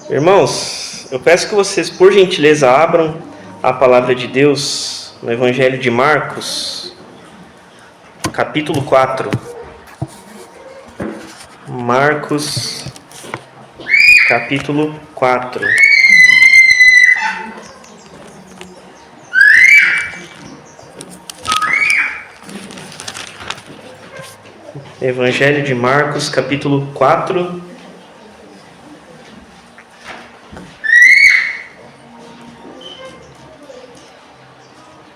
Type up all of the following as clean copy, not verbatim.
Irmãos, eu peço que vocês, por gentileza, abram a palavra de Deus no Evangelho de Marcos, capítulo 4. Marcos, capítulo 4. Evangelho de Marcos, capítulo 4.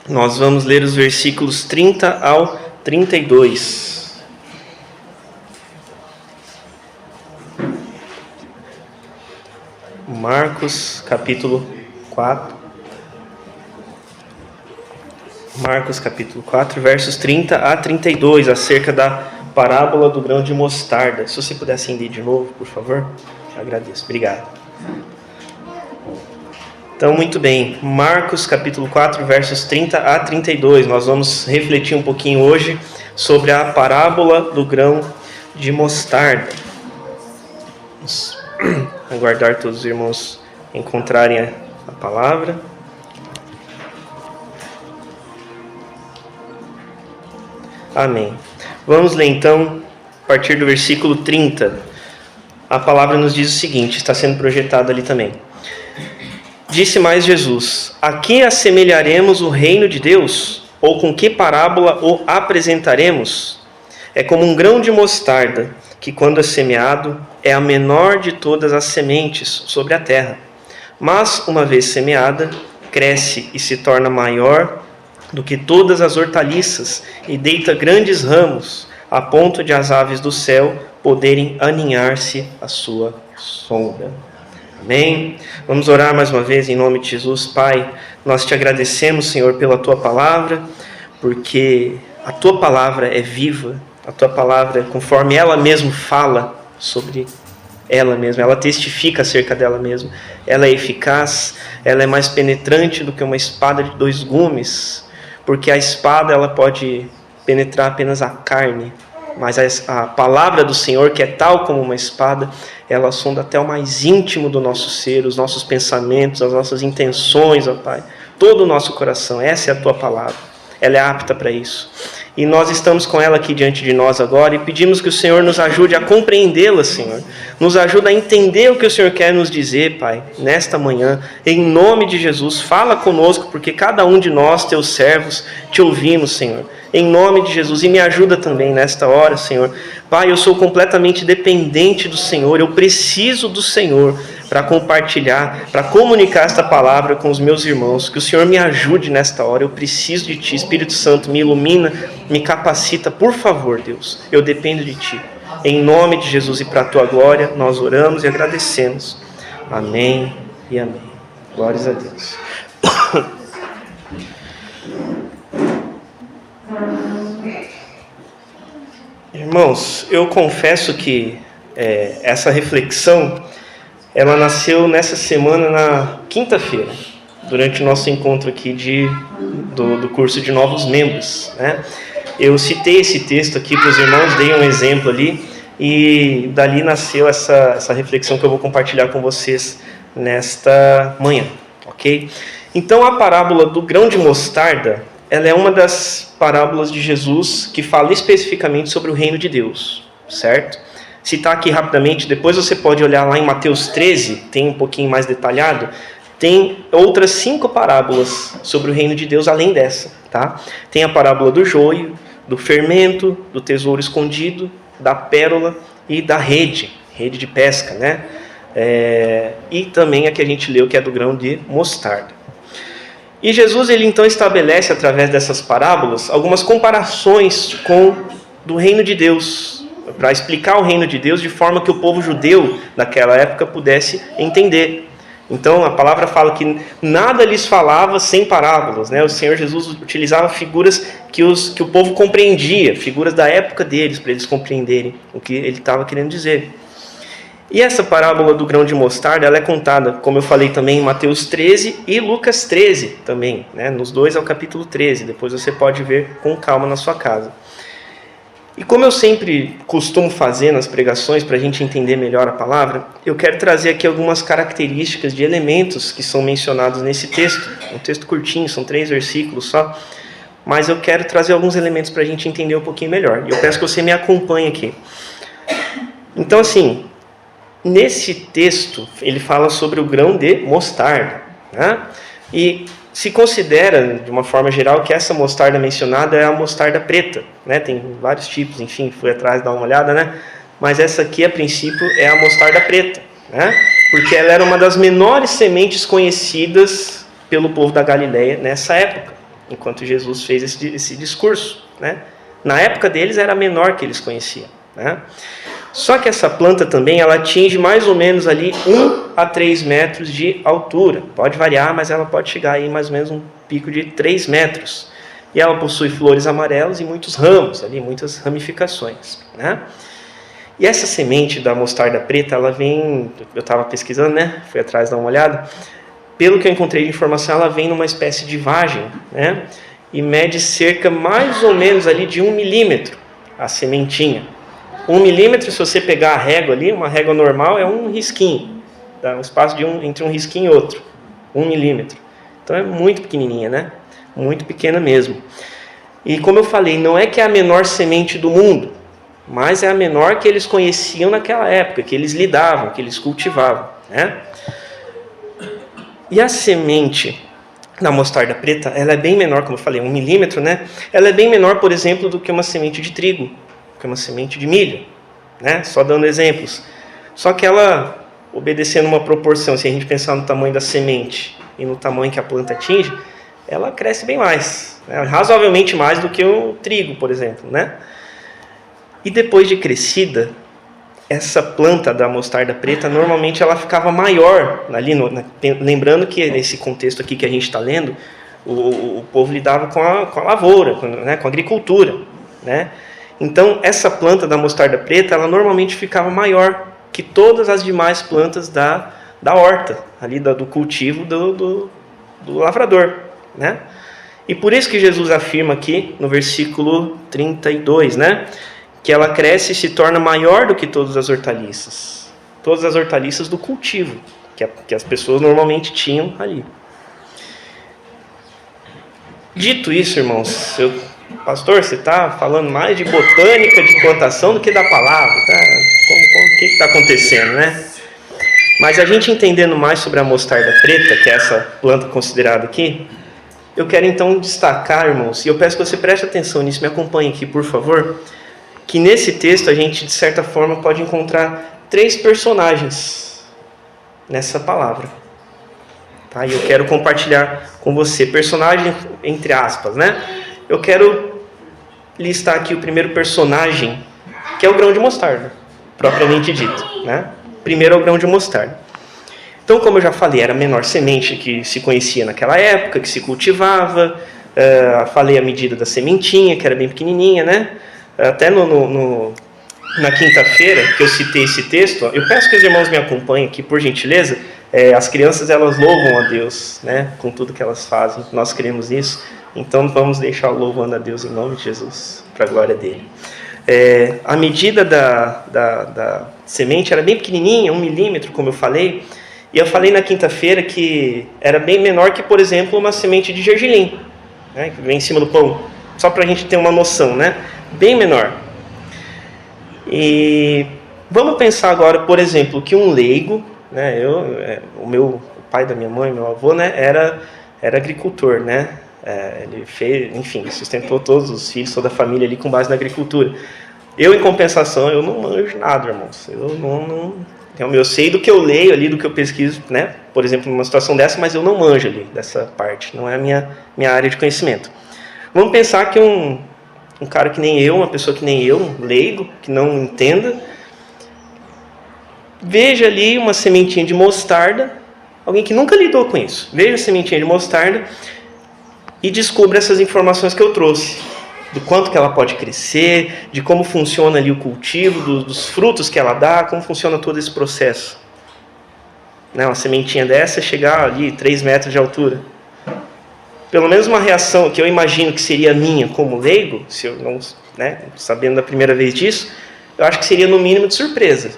Nós vamos ler os versículos 30 ao 32. Marcos, capítulo 4. Marcos, capítulo 4, versos 30 a 32, acerca da parábola do grão de mostarda. Se você puder acender de novo, por favor, te agradeço. Obrigado. Então, muito bem. Marcos, capítulo 4, versos 30 a 32. Nós vamos refletir um pouquinho hoje sobre a parábola do grão de mostarda. Vamos aguardar todos os irmãos encontrarem a palavra. Amém. Vamos ler então, a partir do versículo 30. A palavra nos diz o seguinte, está sendo projetado ali também. Disse mais Jesus: a que assemelharemos o reino de Deus? Ou com que parábola o apresentaremos? É como um grão de mostarda, que quando é semeado, é a menor de todas as sementes sobre a terra. Mas, uma vez semeada, cresce e se torna maior do que todas as hortaliças, e deita grandes ramos, a ponto de as aves do céu poderem aninhar-se à sua sombra. Amém? Vamos orar mais uma vez em nome de Jesus. Pai, nós te agradecemos, Senhor, pela Tua palavra, porque a Tua palavra é viva, a Tua palavra, conforme ela mesma fala sobre ela mesma, ela testifica acerca dela mesma, ela é eficaz, ela é mais penetrante do que uma espada de 2 gumes, porque a espada ela pode penetrar apenas a carne, mas a palavra do Senhor, que é tal como uma espada, ela sonda até o mais íntimo do nosso ser, os nossos pensamentos, as nossas intenções, ó Pai, todo o nosso coração. Essa é a Tua palavra, ela é apta para isso. E nós estamos com ela aqui diante de nós agora e pedimos que o Senhor nos ajude a compreendê-la, Senhor. Nos ajude a entender o que o Senhor quer nos dizer, Pai, nesta manhã. Em nome de Jesus, fala conosco, porque cada um de nós, Teus servos, Te ouvimos, Senhor. Em nome de Jesus, e me ajuda também nesta hora, Senhor. Pai, eu sou completamente dependente do Senhor, eu preciso do Senhor para compartilhar, para comunicar esta palavra com os meus irmãos. Que o Senhor me ajude nesta hora, eu preciso de Ti. Espírito Santo, me ilumina, me capacita, por favor, Deus. Eu dependo de Ti. Em nome de Jesus e para a Tua glória, nós oramos e agradecemos. Amém e amém. Glórias a Deus. Irmãos, eu confesso que essa reflexão, ela nasceu nessa semana, na quinta-feira, durante o nosso encontro aqui do curso de novos membros, né? Eu citei esse texto aqui para os irmãos, dei um exemplo ali, e dali nasceu essa reflexão que eu vou compartilhar com vocês nesta manhã, ok? Então, a parábola do grão de mostarda, ela é uma das parábolas de Jesus que fala especificamente sobre o reino de Deus, certo? Citar aqui rapidamente, depois você pode olhar lá em Mateus 13, tem um pouquinho mais detalhado, tem outras 5 parábolas sobre o reino de Deus além dessa, tá? Tem a parábola do joio, do fermento, do tesouro escondido, da pérola e da rede de pesca, né? E também a que a gente leu, que é do grão de mostarda. E Jesus, ele então estabelece, através dessas parábolas, algumas comparações do reino de Deus, para explicar o reino de Deus de forma que o povo judeu daquela época pudesse entender. Então, a palavra fala que nada lhes falava sem parábolas, né? O Senhor Jesus utilizava figuras que o povo compreendia, figuras da época deles, para eles compreenderem o que ele estava querendo dizer. E essa parábola do grão de mostarda, ela é contada, como eu falei também, em Mateus 13 e Lucas 13 também, né? Nos dois é o capítulo 13, depois você pode ver com calma na sua casa. E como eu sempre costumo fazer nas pregações, para a gente entender melhor a palavra, eu quero trazer aqui algumas características de elementos que são mencionados nesse texto. Um texto curtinho, são 3 versículos só, mas eu quero trazer alguns elementos para a gente entender um pouquinho melhor. E eu peço que você me acompanhe aqui. Então, assim, nesse texto, ele fala sobre o grão de mostarda, né? E se considera, de uma forma geral, que essa mostarda mencionada é a mostarda preta, né? Tem vários tipos, enfim, fui atrás dar uma olhada, né? Mas essa aqui, a princípio, é a mostarda preta, né? Porque ela era uma das menores sementes conhecidas pelo povo da Galileia nessa época, enquanto Jesus fez esse discurso, né? Na época deles era a menor que eles conheciam, né? Só que essa planta também, ela atinge mais ou menos ali 1 a 3 metros de altura. Pode variar, mas ela pode chegar aí mais ou menos um pico de 3 metros. E ela possui flores amarelas e muitos ramos, ali, muitas ramificações, né? E essa semente da mostarda preta, ela vem, eu estava pesquisando, né? Fui atrás dar uma olhada. Pelo que eu encontrei de informação, ela vem numa espécie de vagem, né? E mede cerca mais ou menos ali de 1 milímetro a sementinha. 1 milímetro, se você pegar a régua ali, uma régua normal é um risquinho. Dá um espaço entre um risquinho e outro. 1 milímetro. Então é muito pequenininha, né? Muito pequena mesmo. E como eu falei, não é que é a menor semente do mundo, mas é a menor que eles conheciam naquela época, que eles lidavam, que eles cultivavam, né? E a semente da mostarda preta, ela é bem menor, como eu falei, 1 milímetro, né? Ela é bem menor, por exemplo, do que uma semente de trigo, que é uma semente de milho, né? Só dando exemplos. Só que ela, obedecendo uma proporção, se a gente pensar no tamanho da semente e no tamanho que a planta atinge, ela cresce bem mais, né? Razoavelmente mais do que o trigo, por exemplo, né? E depois de crescida, essa planta da mostarda preta, normalmente ela ficava maior, ali lembrando que nesse contexto aqui que a gente está lendo, o povo lidava com a lavoura, né? Com a agricultura, né? Então, essa planta da mostarda preta, ela normalmente ficava maior que todas as demais plantas da horta, ali do cultivo do lavrador, né? E por isso que Jesus afirma aqui, no versículo 32, né? Que ela cresce e se torna maior do que todas as hortaliças. Todas as hortaliças do cultivo, que as pessoas normalmente tinham ali. Dito isso, irmãos, pastor, você está falando mais de botânica, de plantação, do que da palavra, tá? O que está acontecendo, né? Mas a gente entendendo mais sobre a mostarda preta, que é essa planta considerada aqui, eu quero então destacar, irmãos, e eu peço que você preste atenção nisso, me acompanhe aqui, por favor, que nesse texto a gente, de certa forma, pode encontrar 3 personagens nessa palavra. Tá? E eu quero compartilhar com você, personagem entre aspas, né? Eu quero listar aqui o primeiro personagem, que é o grão de mostarda, propriamente dito, né? Primeiro é o grão de mostarda. Então, como eu já falei, era a menor semente que se conhecia naquela época, que se cultivava. Falei a medida da sementinha, que era bem pequenininha, né? Até na quinta-feira, que eu citei esse texto, eu peço que os irmãos me acompanhem aqui, por gentileza. As crianças, elas louvam a Deus, né? Com tudo que elas fazem, nós cremos nisso. Então, vamos deixar louvando a Deus em nome de Jesus, para a glória dele. A medida da semente era bem pequenininha, 1 milímetro, como eu falei. E eu falei na quinta-feira que era bem menor que, por exemplo, uma semente de gergelim, né, que vem em cima do pão. Só para a gente ter uma noção, né? Bem menor. E vamos pensar agora, por exemplo, que um leigo, né, o pai da minha mãe, meu avô, né, era agricultor, né? Ele fez, enfim, sustentou todos os filhos, toda a família ali com base na agricultura. Eu, em compensação, eu não manjo nada, irmãos. Eu sei do que eu leio ali, do que eu pesquiso, né? Por exemplo, numa situação dessa, mas eu não manjo ali dessa parte. Não é a minha área de conhecimento. Vamos pensar que um cara que nem eu, uma pessoa que nem eu, um leigo, que não entenda, veja ali uma sementinha de mostarda, alguém que nunca lidou com isso, veja a sementinha de mostarda e descubra essas informações que eu trouxe, do quanto que ela pode crescer, de como funciona ali o cultivo, dos frutos que ela dá, como funciona todo esse processo. Uma sementinha dessa chegar ali 3 metros de altura. Pelo menos uma reação que eu imagino que seria minha como leigo, se eu né, sabendo da primeira vez disso, eu acho que seria no mínimo de surpresa.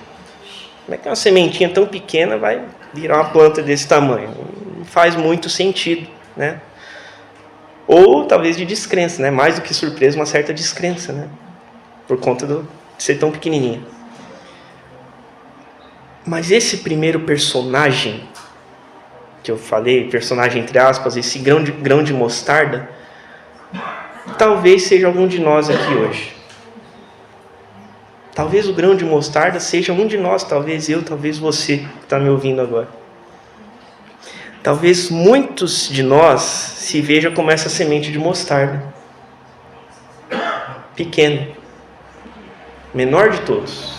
Como é que uma sementinha tão pequena vai virar uma planta desse tamanho? Não faz muito sentido, né? Ou talvez de descrença, né? Mais do que surpresa, uma certa descrença, né? Por conta de ser tão pequenininha. Mas esse primeiro personagem que eu falei, personagem entre aspas, esse grão de mostarda, talvez seja algum de nós aqui hoje. Talvez o grão de mostarda seja um de nós, talvez eu, talvez você que está me ouvindo agora. Talvez muitos de nós se vejam como essa semente de mostarda. Pequeno. Menor de todos.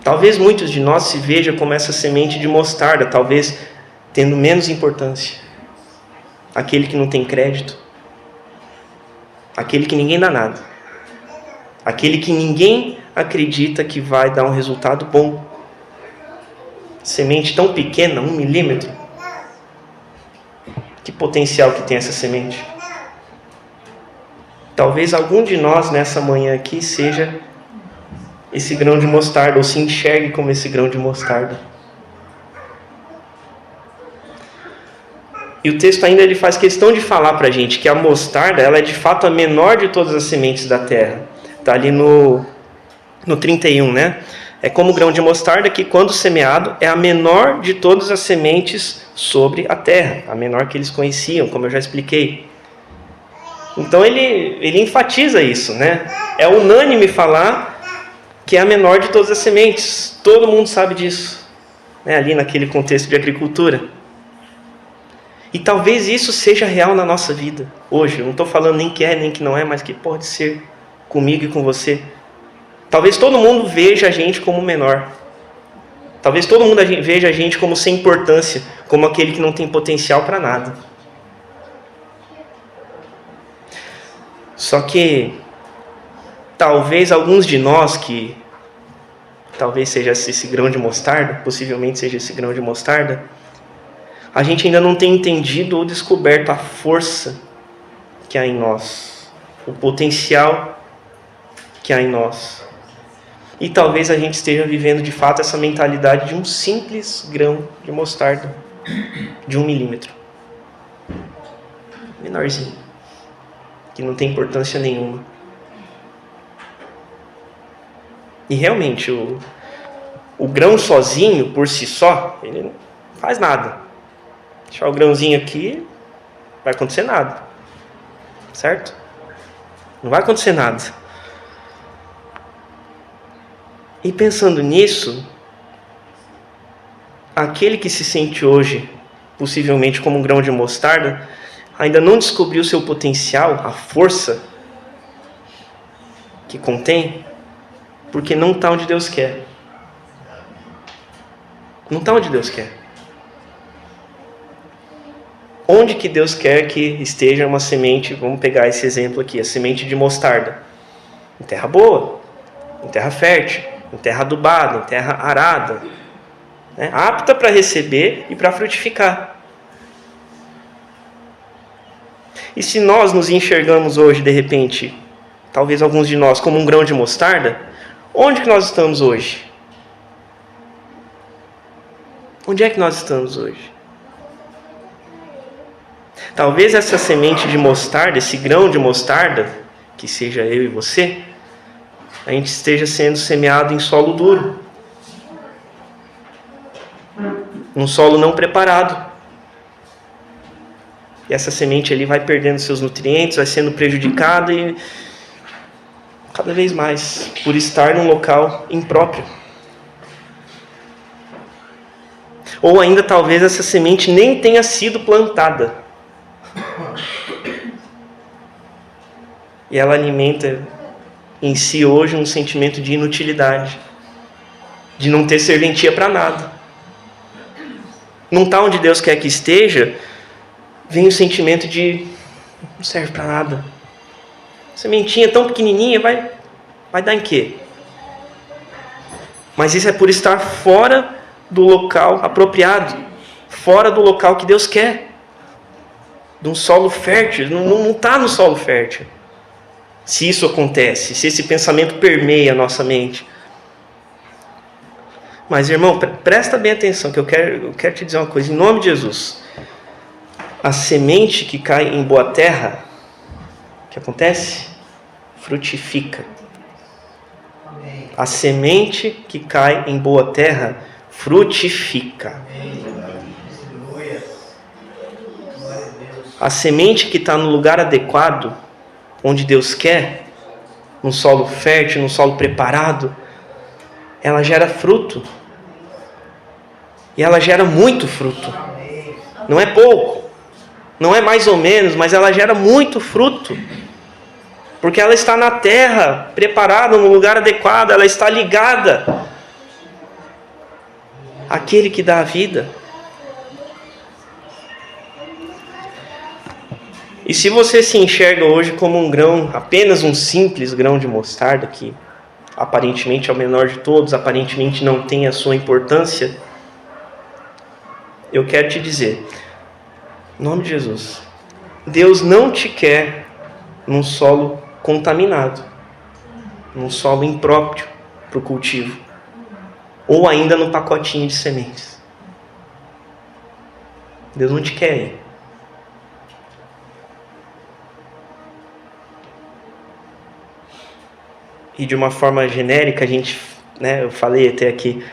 Talvez muitos de nós se vejam como essa semente de mostarda, talvez tendo menos importância. Aquele que não tem crédito. Aquele que ninguém dá nada. Aquele que ninguém acredita que vai dar um resultado bom. Semente tão pequena, 1 milímetro. Que potencial que tem essa semente? Talvez algum de nós nessa manhã aqui seja esse grão de mostarda, ou se enxergue como esse grão de mostarda. E o texto ainda ele faz questão de falar para a gente que a mostarda ela é de fato a menor de todas as sementes da terra. Está ali no 31, né? É como o grão de mostarda que, quando semeado, é a menor de todas as sementes sobre a terra. A menor que eles conheciam, como eu já expliquei. Então ele enfatiza isso, né? É unânime falar que é a menor de todas as sementes. Todo mundo sabe disso, né? Ali naquele contexto de agricultura. E talvez isso seja real na nossa vida, hoje. Eu não estou falando nem que é, nem que não é, mas que pode ser comigo e com você. Talvez todo mundo veja a gente como menor. Talvez todo mundo veja a gente como sem importância, como aquele que não tem potencial para nada. Só que talvez alguns de nós que talvez seja esse grão de mostarda, possivelmente seja esse grão de mostarda, a gente ainda não tem entendido ou descoberto a força que há em nós, o potencial que há em nós. E talvez a gente esteja vivendo de fato essa mentalidade de um simples grão de mostarda, de 1 milímetro. Menorzinho, que não tem importância nenhuma. E realmente, o grão sozinho, por si só, ele não faz nada. Deixar o grãozinho aqui, não vai acontecer nada. Certo? Não vai acontecer nada. E pensando nisso, aquele que se sente hoje, possivelmente como um grão de mostarda, ainda não descobriu seu potencial, a força que contém, porque não está onde Deus quer. Não está onde Deus quer. Onde que Deus quer que esteja uma semente, vamos pegar esse exemplo aqui, a semente de mostarda. Em terra boa, em terra fértil, em terra adubada, em terra arada, né? Apta para receber e para frutificar. E se nós nos enxergamos hoje, de repente, talvez alguns de nós, como um grão de mostarda, onde que nós estamos hoje? Onde é que nós estamos hoje? Talvez essa semente de mostarda, esse grão de mostarda, que seja eu e você, a gente esteja sendo semeado em solo duro. Num solo não preparado. E essa semente ali vai perdendo seus nutrientes, vai sendo prejudicada e cada vez mais por estar num local impróprio. Ou ainda talvez essa semente nem tenha sido plantada. E ela alimenta em si hoje um sentimento de inutilidade, de não ter serventia para nada. Não está onde Deus quer que esteja, vem o sentimento de não serve para nada. Sementinha tão pequenininha, vai dar em quê? Mas isso é por estar fora do local apropriado, fora do local que Deus quer. De um solo fértil, não está no solo fértil. se isso acontece, se esse pensamento permeia a nossa mente. Mas, irmão, presta bem atenção, que eu quero te dizer uma coisa. Em nome de Jesus, a semente que cai em boa terra, o que acontece? Frutifica. A semente que cai em boa terra, frutifica. A semente que está no lugar adequado, onde Deus quer, num solo fértil, num solo preparado, ela gera fruto. E ela gera muito fruto. Não é pouco, não é mais ou menos, mas ela gera muito fruto. Porque ela está na terra, preparada, no lugar adequado, ela está ligada àquele que dá a vida. E se você se enxerga hoje como um grão, apenas um simples grão de mostarda, que aparentemente é o menor de todos, aparentemente não tem a sua importância, eu quero te dizer, em nome de Jesus, Deus não te quer num solo contaminado, num solo impróprio para o cultivo, ou ainda no pacotinho de sementes. Deus não te quer aí. E de uma forma genérica, a gente, eu falei até aqui,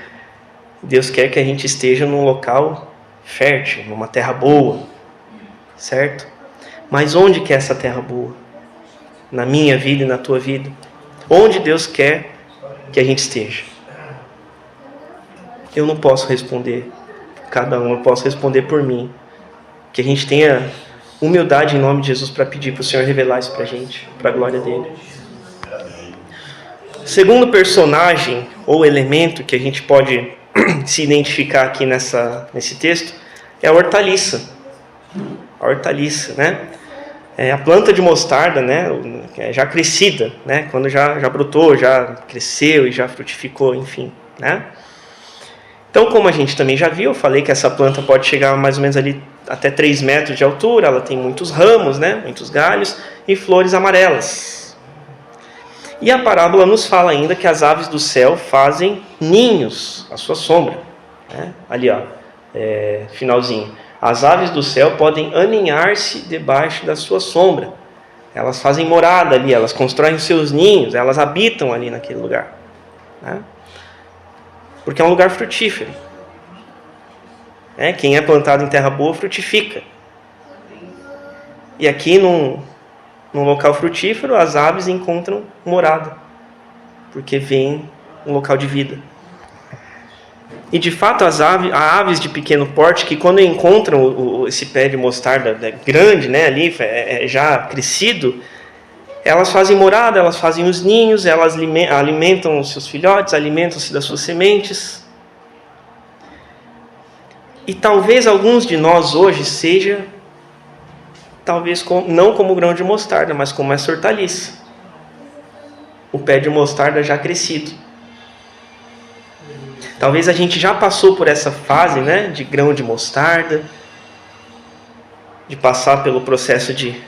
Deus quer que a gente esteja num local fértil, numa terra boa, certo? Mas onde que é essa terra boa? Na minha vida e na tua vida? Onde Deus quer que a gente esteja? Eu não posso responder cada um, eu posso responder por mim. Que a gente tenha humildade em nome de Jesus para pedir para o Senhor revelar isso para a gente, para a glória dele. Segundo personagem ou elemento que a gente pode se identificar aqui nesse texto é a hortaliça. A hortaliça, né? É a planta de mostarda, né? Já crescida, né? Quando já brotou, já cresceu e já frutificou, enfim, né? Então, como a gente também já viu, eu falei que essa planta pode chegar mais ou menos ali até 3 metros de altura, ela tem muitos ramos, né? Muitos galhos e flores amarelas. E a parábola nos fala ainda que as aves do céu fazem ninhos à sua sombra. Né? Ali, finalzinho. As aves do céu podem aninhar-se debaixo da sua sombra. Elas fazem morada ali, elas constroem seus ninhos, elas habitam ali naquele lugar. Né? Porque é um lugar frutífero. Quem é plantado em terra boa frutifica. E aqui num local frutífero, as aves encontram morada, porque vem um local de vida. E de fato, há aves de pequeno porte que quando encontram esse pé de mostarda grande, né, ali, já crescido, elas fazem morada, elas fazem os ninhos, elas alimentam os seus filhotes, alimentam-se das suas sementes. E talvez alguns de nós hoje seja talvez não como o grão de mostarda, mas como essa hortaliça. O pé de mostarda já crescido. Talvez a gente já passou por essa fase, né, de grão de mostarda, de passar pelo processo de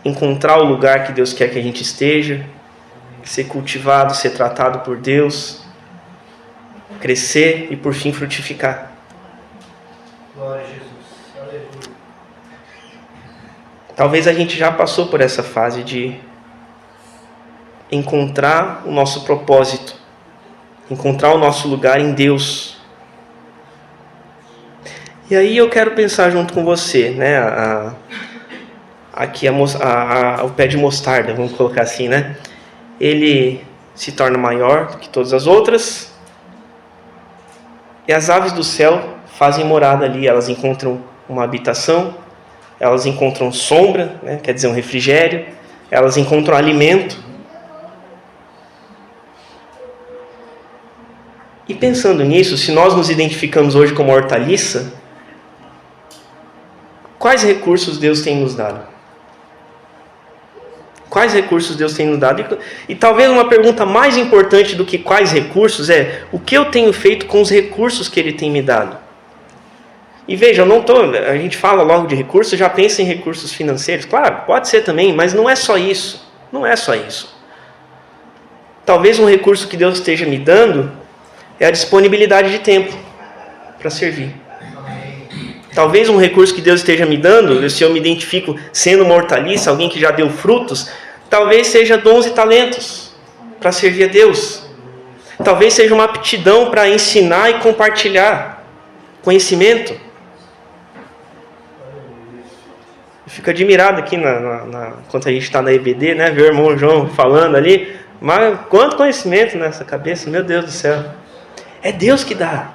encontrar o lugar que Deus quer que a gente esteja, ser cultivado, ser tratado por Deus, crescer e por fim frutificar. Glória a Jesus. Talvez a gente já passou por essa fase de encontrar o nosso propósito, encontrar o nosso lugar em Deus. E aí eu quero pensar junto com você, né? Aqui o pé de mostarda, vamos colocar assim, né? Ele se torna maior do que todas as outras. E as aves do céu fazem morada ali, elas encontram uma habitação, elas encontram sombra, né? Quer dizer, um refrigério, elas encontram alimento. E pensando nisso, se nós nos identificamos hoje como hortaliça, quais recursos Deus tem nos dado? Quais recursos Deus tem nos dado? E talvez uma pergunta mais importante do que quais recursos é: o que eu tenho feito com os recursos que Ele tem me dado? E veja, a gente fala logo de recursos, já pensa em recursos financeiros. Claro, pode ser também, mas não é só isso. Não é só isso. Talvez um recurso que Deus esteja me dando é a disponibilidade de tempo para servir. Talvez um recurso que Deus esteja me dando, se eu me identifico sendo uma hortaliça, alguém que já deu frutos, talvez seja dons e talentos para servir a Deus. Talvez seja uma aptidão para ensinar e compartilhar conhecimento. Eu fico admirado aqui enquanto a gente está na EBD, né? Ver o irmão João falando ali. Mas quanto conhecimento nessa cabeça, meu Deus do céu. É Deus que dá.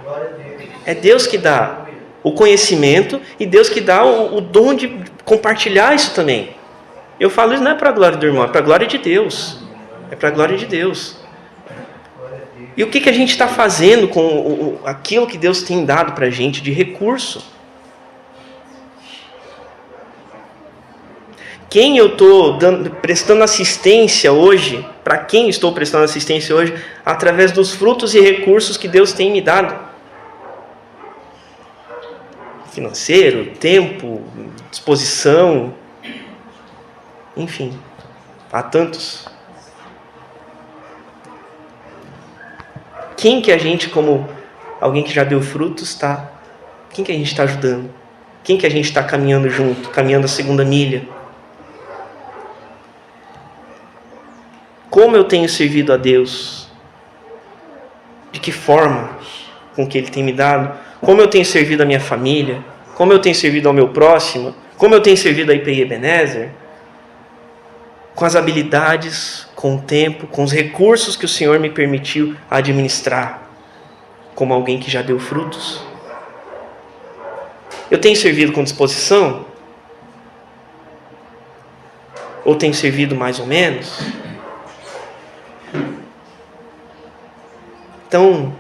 É Deus que dá o conhecimento e Deus que dá o dom de compartilhar isso também. Eu falo isso não é para a glória do irmão, é para a glória de Deus. É para a glória de Deus. E o que a gente está fazendo com aquilo que Deus tem dado para a gente de recurso? Quem eu estou prestando assistência hoje, para quem estou prestando assistência hoje, através dos frutos e recursos que Deus tem me dado? Financeiro, tempo, disposição, enfim, há tantos. Quem que a gente, como alguém que já deu frutos, está? Quem que a gente está ajudando? Quem que a gente está caminhando junto, caminhando a segunda milha? Como eu tenho servido a Deus? De que forma? Com o que Ele tem me dado? Como eu tenho servido a minha família? Como eu tenho servido ao meu próximo? Como eu tenho servido a IPI Ebenezer? Com as habilidades, com o tempo, com os recursos que o Senhor me permitiu administrar, como alguém que já deu frutos. Eu tenho servido com disposição? Ou tenho servido mais ou menos? Então,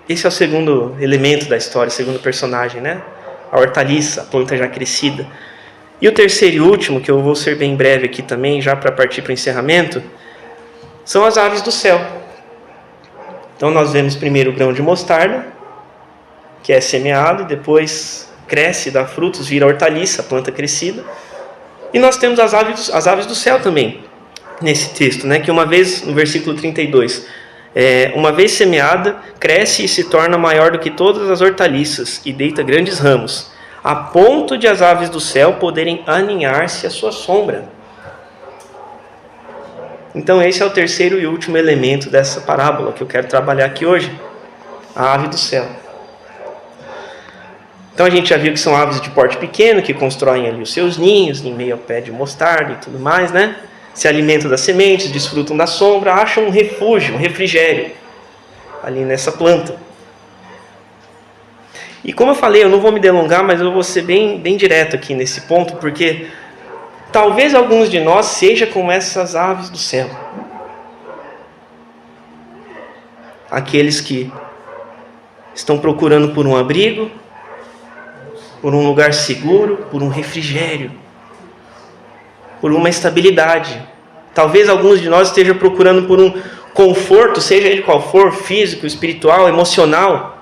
esse é o segundo elemento da história, o segundo personagem, né? A hortaliça, a planta já crescida. E o terceiro e último, que eu vou ser bem breve aqui também, já para partir para o encerramento, são as aves do céu. Então nós vemos primeiro o grão de mostarda, que é semeado, e depois cresce, dá frutos, vira hortaliça, a planta crescida. E nós temos as aves do céu também, nesse texto, né? Que uma vez, no versículo 32, uma vez semeada, cresce e se torna maior do que todas as hortaliças, e deita grandes ramos, a ponto de as aves do céu poderem aninhar-se à sua sombra. Então esse é o terceiro e último elemento dessa parábola que eu quero trabalhar aqui hoje, a ave do céu. Então a gente já viu que são aves de porte pequeno, que constroem ali os seus ninhos, em meio ao pé de mostarda e tudo mais, né? Se alimentam das sementes, desfrutam da sombra, acham um refúgio, um refrigério ali nessa planta. E como eu falei, eu não vou me delongar, mas eu vou ser bem direto aqui nesse ponto, porque talvez alguns de nós seja como essas aves do céu. Aqueles que estão procurando por um abrigo, por um lugar seguro, por um refrigério, por uma estabilidade. Talvez alguns de nós estejam procurando por um conforto, seja ele qual for, físico, espiritual, emocional.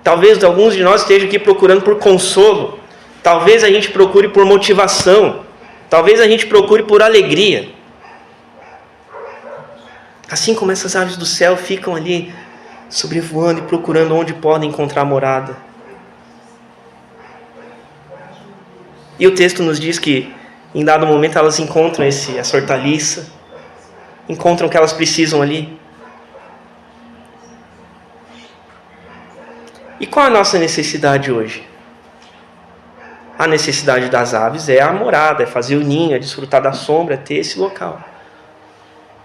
Talvez alguns de nós estejam aqui procurando por consolo. Talvez a gente procure por motivação. Talvez a gente procure por alegria. Assim como essas aves do céu ficam ali sobrevoando e procurando onde podem encontrar morada. E o texto nos diz que em dado momento elas encontram essa hortaliça, encontram o que elas precisam ali. E qual é a nossa necessidade hoje? A necessidade das aves é a morada, é fazer o ninho, é desfrutar da sombra, é ter esse local.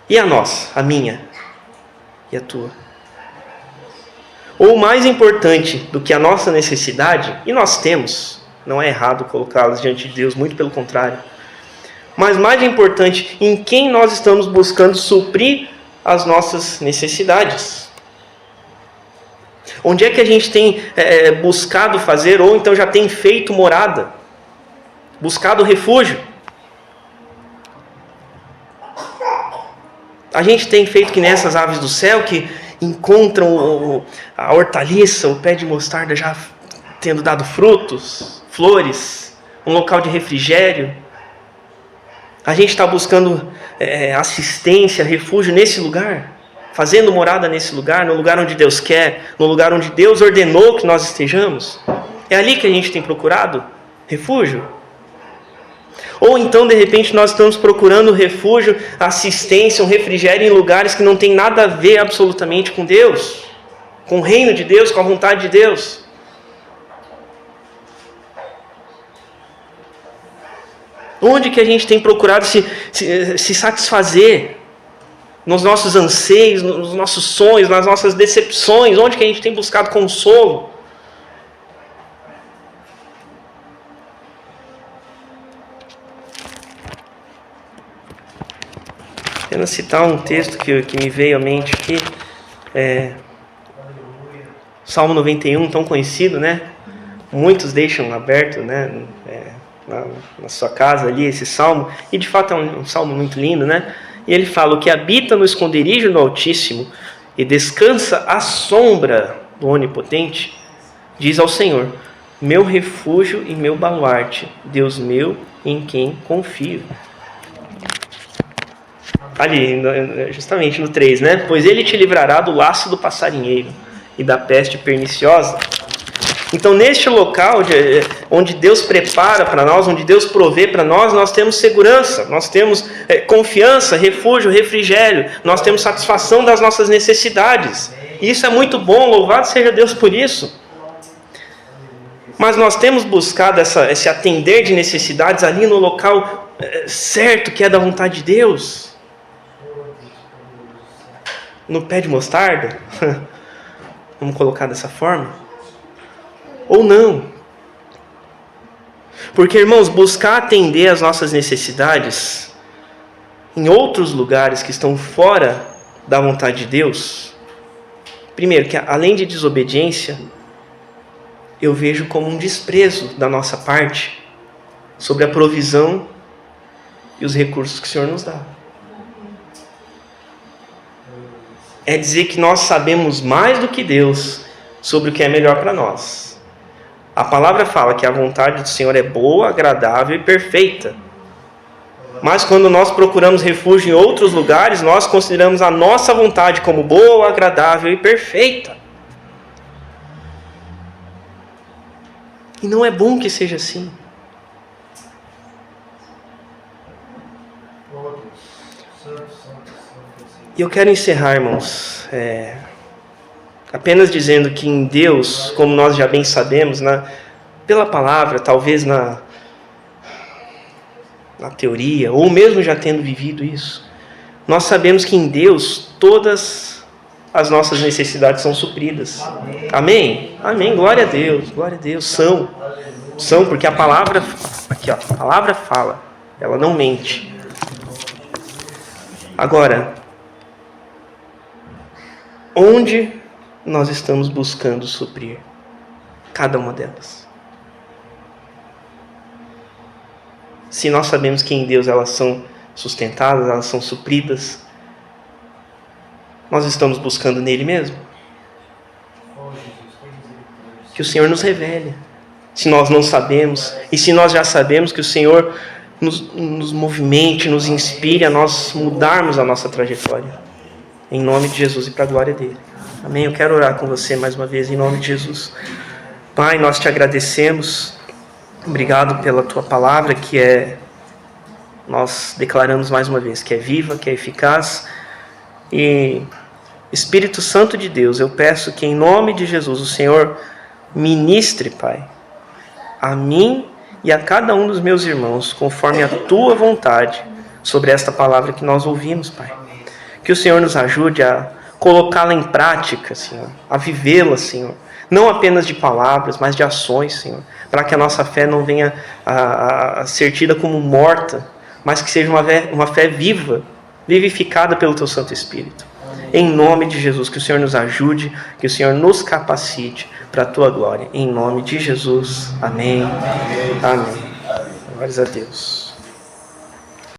E a nossa, a minha e a tua? Ou mais importante do que a nossa necessidade, e nós temos, não é errado colocá-las diante de Deus, muito pelo contrário. Mas mais importante, em quem nós estamos buscando suprir as nossas necessidades? Onde é que a gente tem buscado fazer, ou então já tem feito morada? Buscado refúgio? A gente tem feito que nessas aves do céu, que encontram a hortaliça, o pé de mostarda já tendo dado frutos, flores, um local de refrigério. A gente está buscando assistência, refúgio nesse lugar, fazendo morada nesse lugar, no lugar onde Deus quer, no lugar onde Deus ordenou que nós estejamos. É ali que a gente tem procurado refúgio? Ou então, de repente, nós estamos procurando refúgio, assistência, um refrigério em lugares que não tem nada a ver absolutamente com Deus, com o reino de Deus, com a vontade de Deus. Onde que a gente tem procurado se satisfazer nos nossos anseios, nos nossos sonhos, nas nossas decepções? Onde que a gente tem buscado consolo? Apenas citar um texto que me veio à mente aqui. Salmo 91, tão conhecido, né? Muitos deixam aberto, né? Na sua casa ali, esse salmo, e de fato é um salmo muito lindo, né? E ele fala: o que habita no esconderijo do Altíssimo e descansa à sombra do Onipotente, diz ao Senhor: meu refúgio e meu baluarte, Deus meu em quem confio. Ali, justamente no 3, né? Pois ele te livrará do laço do passarinheiro e da peste perniciosa. Então, neste local onde Deus prepara para nós, onde Deus provê para nós, nós temos segurança, nós temos confiança, refúgio, refrigério, nós temos satisfação das nossas necessidades. E isso é muito bom, louvado seja Deus por isso. Mas nós temos buscado esse atender de necessidades ali no local certo, que é da vontade de Deus. No pé de mostarda, vamos colocar dessa forma. Ou não. Porque, irmãos, buscar atender às nossas necessidades em outros lugares que estão fora da vontade de Deus, primeiro, que além de desobediência, eu vejo como um desprezo da nossa parte sobre a provisão e os recursos que o Senhor nos dá. É dizer que nós sabemos mais do que Deus sobre o que é melhor para nós. A palavra fala que a vontade do Senhor é boa, agradável e perfeita. Mas quando nós procuramos refúgio em outros lugares, nós consideramos a nossa vontade como boa, agradável e perfeita. E não é bom que seja assim. E eu quero encerrar, irmãos, apenas dizendo que em Deus, como nós já bem sabemos, pela palavra, talvez na teoria, ou mesmo já tendo vivido isso, nós sabemos que em Deus todas as nossas necessidades são supridas. Amém? Amém. Glória a Deus. Glória a Deus. São, porque a palavra, aqui ó, a palavra fala, ela não mente. Agora, onde nós estamos buscando suprir cada uma delas? Se nós sabemos que em Deus elas são sustentadas, elas são supridas, nós estamos buscando nele mesmo? Que o Senhor nos revele, se nós não sabemos, e se nós já sabemos, que o Senhor nos movimente, nos inspire a nós mudarmos a nossa trajetória, em nome de Jesus e para a glória dele. Amém? Eu quero orar com você mais uma vez, em nome de Jesus. Pai, nós te agradecemos. Obrigado pela tua palavra, nós declaramos mais uma vez, que é viva, que é eficaz. E Espírito Santo de Deus, eu peço que em nome de Jesus o Senhor ministre, Pai, a mim e a cada um dos meus irmãos, conforme a tua vontade, sobre esta palavra que nós ouvimos, Pai. Que o Senhor nos ajude a colocá-la em prática, Senhor, a vivê-la, Senhor, não apenas de palavras, mas de ações, Senhor, para que a nossa fé não venha a ser tida como morta, mas que seja uma fé viva, vivificada pelo Teu Santo Espírito. Em nome de Jesus, que o Senhor nos ajude, que o Senhor nos capacite para a Tua glória. Em nome de Jesus. Amém. Amém. Glórias a Deus.